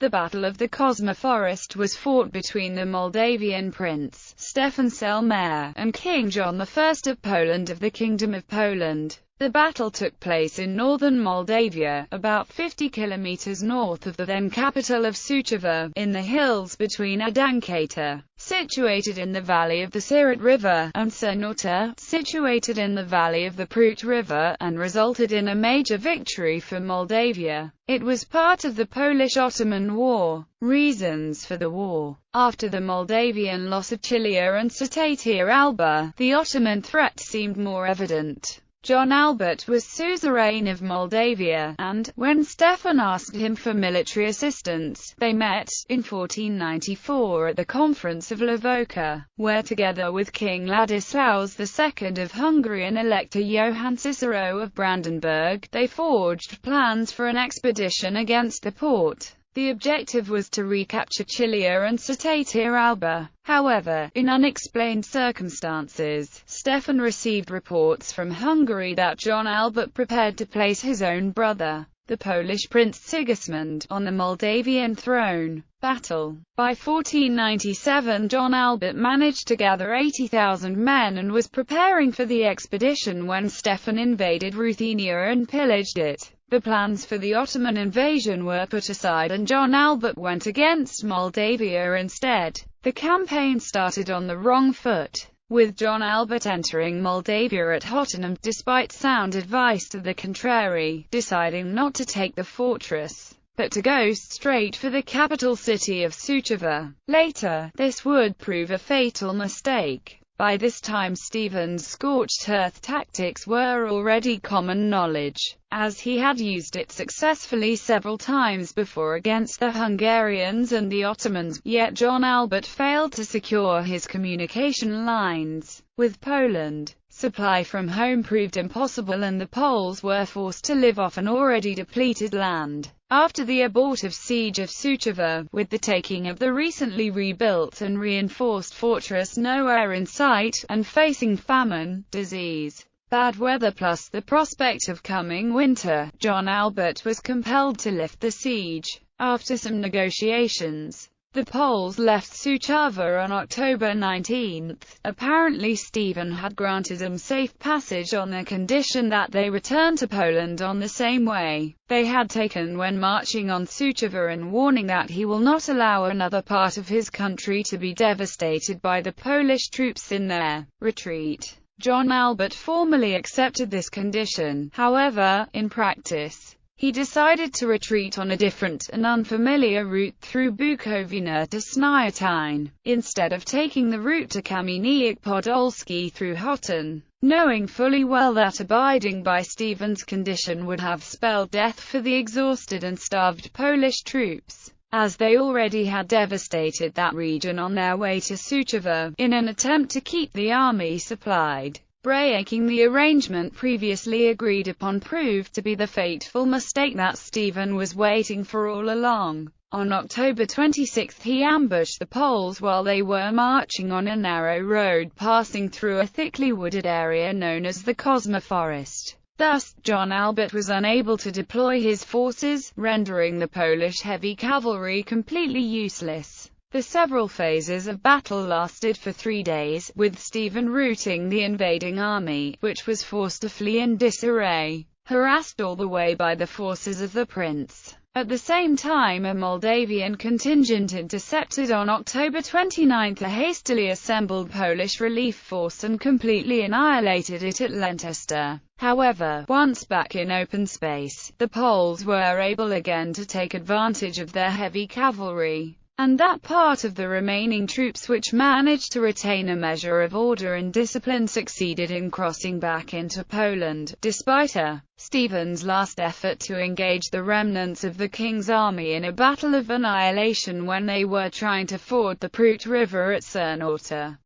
The Battle of the Koźminem Forest was fought between the Moldavian prince, Ștefan cel Mare, and King John I of Poland of the Kingdom of Poland. The battle took place in northern Moldavia, about 50 kilometers north of the then capital of Suceava, in the hills between Adancata, situated in the valley of the Siret River, and Cernota, situated in the valley of the Prut River, and resulted in a major victory for Moldavia. It was part of the Polish-Ottoman War. Reasons for the war. After the Moldavian loss of Chilia and Cetatea Alba, the Ottoman threat seemed more evident. John Albert was suzerain of Moldavia, and, when Ștefan asked him for military assistance, they met, in 1494 at the Conference of Lavoca, where together with King Ladislaus II of Hungary and Elector Johann Cicero of Brandenburg, they forged plans for an expedition against the Porte. The objective was to recapture Chilia and Cetatea Alba. However, in unexplained circumstances, Ștefan received reports from Hungary that John Albert prepared to place his own brother, the Polish Prince Sigismund, on the Moldavian throne. Battle. By 1497 John Albert managed to gather 80,000 men and was preparing for the expedition when Ștefan invaded Ruthenia and pillaged it. The plans for the Ottoman invasion were put aside and John Albert went against Moldavia instead. The campaign started on the wrong foot, with John Albert entering Moldavia at Hotonum, despite sound advice to the contrary, deciding not to take the fortress, but to go straight for the capital city of Suceava. Later, this would prove a fatal mistake. By this time Stephen's scorched earth tactics were already common knowledge, as he had used it successfully several times before against the Hungarians and the Ottomans, yet John Albert failed to secure his communication lines with Poland. Supply from home proved impossible and the Poles were forced to live off an already depleted land. After the abortive siege of Suceava, with the taking of the recently rebuilt and reinforced fortress nowhere in sight, and facing famine, disease, bad weather plus the prospect of coming winter, John Albert was compelled to lift the siege. After some negotiations, the Poles left Suceava on October 19. Apparently Stephen had granted them safe passage on the condition that they return to Poland on the same way they had taken when marching on Suceava, and warning that he will not allow another part of his country to be devastated by the Polish troops in their retreat. John Albert formally accepted this condition. However, in practice, he decided to retreat on a different and unfamiliar route through Bukovina to Śniatyń, instead of taking the route to Kamieniec Podolski through Hoton, knowing fully well that abiding by Stephen's condition would have spelled death for the exhausted and starved Polish troops, as they already had devastated that region on their way to Suceava, in an attempt to keep the army supplied. Breaking the arrangement previously agreed upon proved to be the fateful mistake that Stephen was waiting for all along. On October 26 he ambushed the Poles while they were marching on a narrow road passing through a thickly wooded area known as the Koźminem Forest. Thus, John Albert was unable to deploy his forces, rendering the Polish heavy cavalry completely useless. The several phases of battle lasted for 3 days, with Stephen routing the invading army, which was forced to flee in disarray, harassed all the way by the forces of the prince. At the same time a Moldavian contingent intercepted on October 29 a hastily assembled Polish relief force and completely annihilated it at Lętester. However, once back in open space, the Poles were able again to take advantage of their heavy cavalry, and that part of the remaining troops which managed to retain a measure of order and discipline succeeded in crossing back into Poland, despite Stephen's last effort to engage the remnants of the king's army in a battle of annihilation when they were trying to ford the Prut River at Cernota.